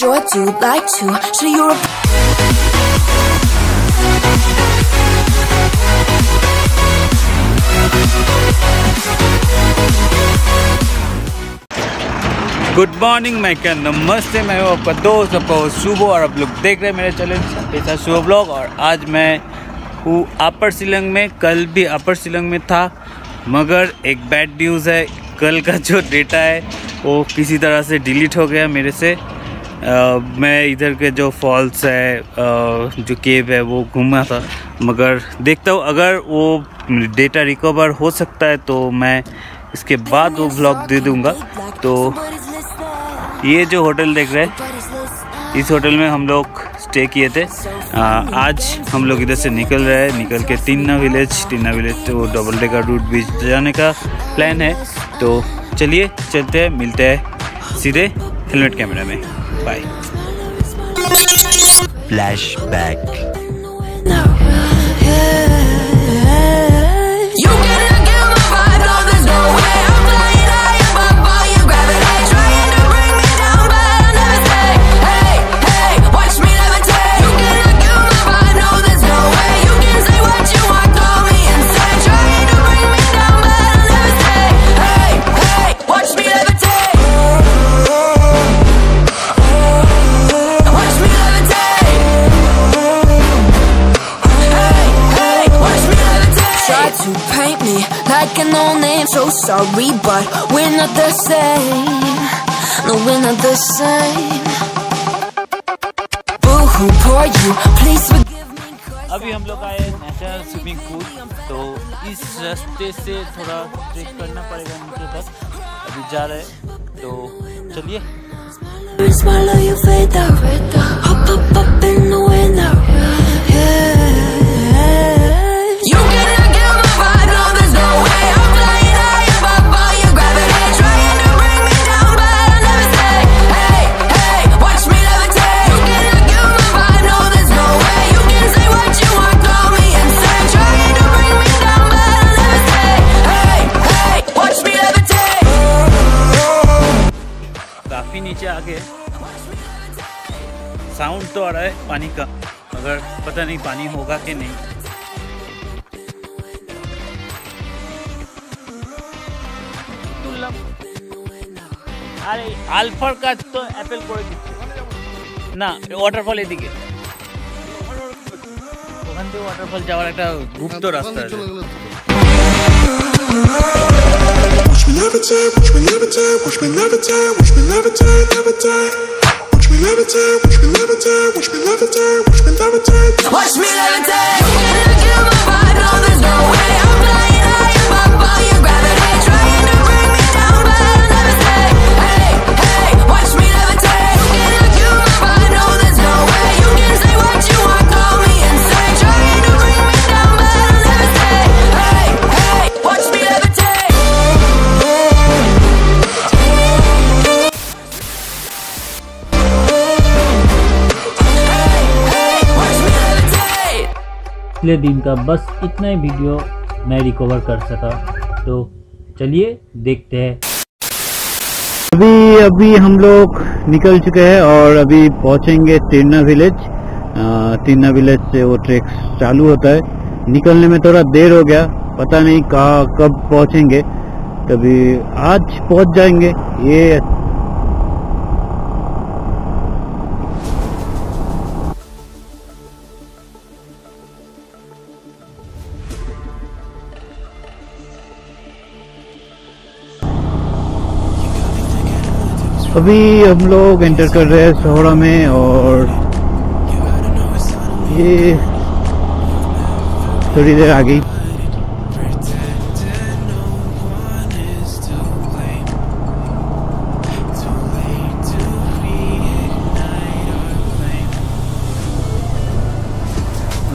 sure to like to show you a good morning, मैं क्या नमस्ते, मैं हूँ आपका दोस्त आपका सुबो और आप लोग देख रहे हैं मेरे चैनल पैसा सुबो ब्लॉग। और आज मैं हूँ अपर शिलंग में। कल भी अपर शिलंग में था, मगर एक बैड न्यूज़ है। कल का जो डेटा है वो किसी तरह से डिलीट हो गया मेरे से। मैं इधर के जो फॉल्स है जो केव है वो घूमा था, मगर देखता हूँ अगर वो डेटा रिकवर हो सकता है तो मैं इसके बाद वो व्लॉग दे दूँगा। तो ये जो होटल देख रहे हैं, इस होटल में हम लोग स्टे किए थे। आज हम लोग इधर से निकल रहे हैं, निकल के तीन्ना विलेज तो डबल डेकर रूट बीच जाने का प्लान है। तो चलिए चलते हैं, मिलते हैं सीधे हेलमेट कैमरा में। Bye. Flashback. So sorry, but we're not the same. No, we're not the same. Boo hoo, poor you. Please forgive me. अभी हम लोग आए नेशनल स्विमिंग पूल, तो इस रास्ते से थोड़ा ट्रेक करना पड़ेगा नीचे तक। अभी जा रहे हैं, तो चलिए। Smile, you fade out. Hop up up in the window. You cannot get my vibe, no, there's no way. काफी नीचे आगे साउंड तो आ रहा है पानी का, मगर पता नहीं पानी होगा कि नहीं। अरे আলফার কাজ তো অ্যাপেল করে দিচ্ছে না, ওয়াটারফল এদিকে, ওখান থেকে ওয়াটারফল যাওয়ার একটা গুপ্ত রাস্তা আছে। Watch me levitate, watch me levitate, watch me levitate, watch me levitate, levitate. Watch me levitate, watch me levitate, watch me levitate, watch me levitate. Watch me levitate. You cannot kill my vibe, no, there's no way. I'm flying high above all your gravity, trying to bring me down, but I'll never stay. Hey, hey, watch me levitate. You cannot kill my vibe, no, there's no way. You can say what you want, call me insane, trying to bring me down, but I'll never stay. Hey, hey, watch me levitate. पिछले दिन का बस इतना ही video मैं recover कर सका, तो चलिए देखते हैं। अभी हम लोग निकल चुके हैं और अभी पहुंचेंगे तीन्ना विलेज। तीन्ना विलेज से वो ट्रैक चालू होता है। निकलने में थोड़ा देर हो गया, पता नहीं कहाँ कब पहुंचेंगे, तभी आज पहुंच जाएंगे। ये अभी हम लोग एंटर कर रहे हैं शहरा में, और ये थोड़ी देर आ गई।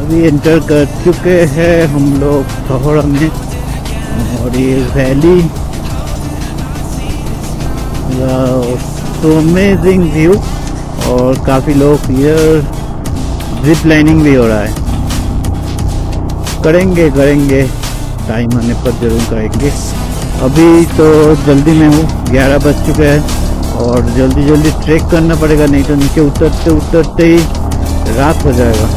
अभी एंटर कर चुके हैं हम लोग शहरा में, और ये वैली, तो अमेजिंग व्यू, और काफ़ी लोग इधर जिप लाइनिंग भी हो रहा है। करेंगे टाइम आने पर जरूर करेंगे। अभी तो जल्दी में हूँ, 11 बज चुके हैं और जल्दी जल्दी ट्रेक करना पड़ेगा, नहीं तो नीचे उतरते उतरते ही रात हो जाएगा।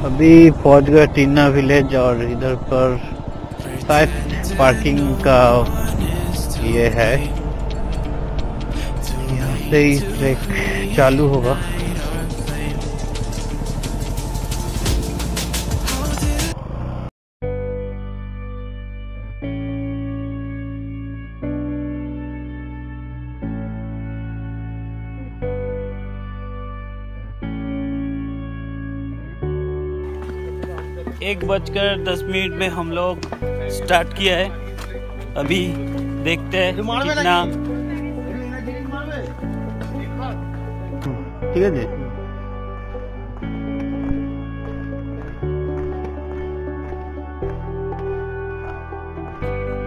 अभी पहुंच गए टीना विलेज और इधर पर शायद पार्किंग का ये है, यहाँ से ही ट्रैक चालू होगा। एक 1:10 में हम लोग स्टार्ट किया है। अभी देखते हैं कितना। ठीक है जी।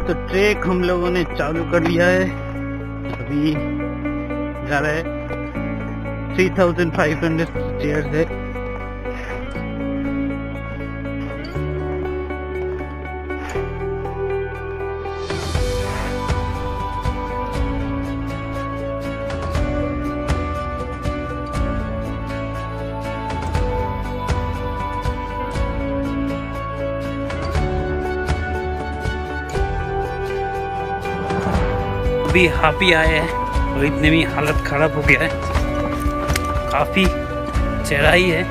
तो ट्रैक हम लोगों ने चालू कर लिया है। अभी जा रहा है 3500 स्टेयर्स है। अभी हापी आए हैं और इतने में हालत खराब हो गया है, काफ़ी चढ़ाई है,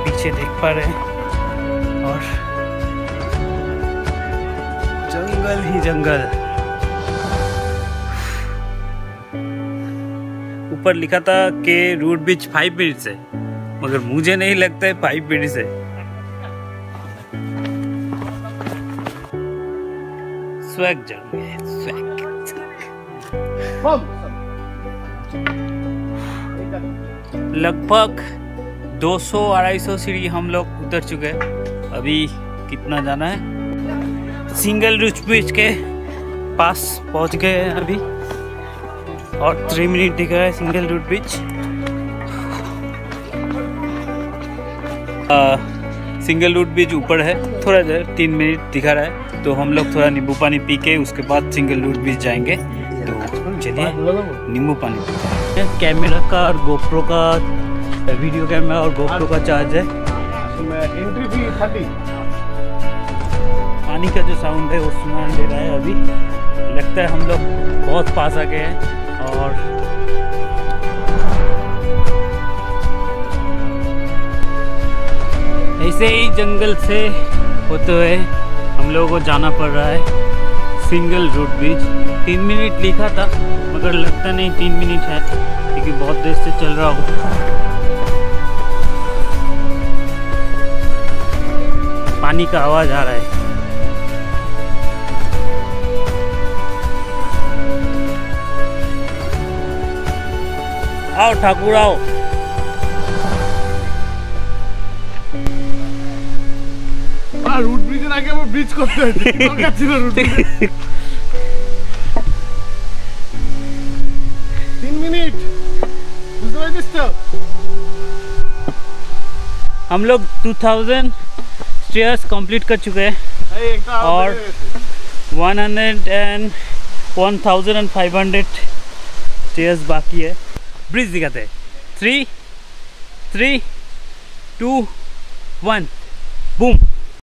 पीछे देख पा रहे हैं और जंगल ही जंगल। ऊपर लिखा था कि रूट बीच 5 मिनट्स है, मगर मुझे नहीं लगता है 5 मिनट्स है। स्वैग जंगल है, स्वैग। लगभग 200-250 सीढ़ी हम लोग उतर चुके हैं। अभी कितना जाना है? सिंगल रूट ब्रिज के पास पहुंच गए हैं अभी और 3 मिनट दिख रहा है single root bridge. Single root bridge ऊपर है, थोड़ा देर 3 मिनट दिखा रहा है, तो हम लोग थोड़ा नींबू पानी पी के उसके बाद सिंगल रूट ब्रिज जाएंगे। तो चलिए नींबू पानी पीते हैं। कैमरा का और गोप्रो का, वीडियो कैमरा और गोप्रो का चार्ज है। Entry fee 30। पानी का जो साउंड है वो सुनाई दे रहा है। अभी लगता है हम लोग बहुत पास आ गए हैं और ऐसे ही जंगल से होते हुए हम लोगों को जाना पड़ रहा है सिंगल रूट ब्रिज। 3 मिनट लिखा था मगर लगता नहीं 3 मिनट है, क्योंकि बहुत देर से चल रहा हूँ। पानी का आवाज आ रहा है। आओ ठाकुर आओ। রুট ব্রিজের আগে আমরা ব্রিজ করতে হয়েছে, দরকার ছিল রুট ব্রিজ। 3 মিনিট বুঝতে পারছিস তো? हम लोग 2000 स्टेयर्स कंप्लीट कर चुके हैं और 1500 स्टेयर्स बाकी है। ब्रिज दिखाते हैं। 3, 2, 1 बूम।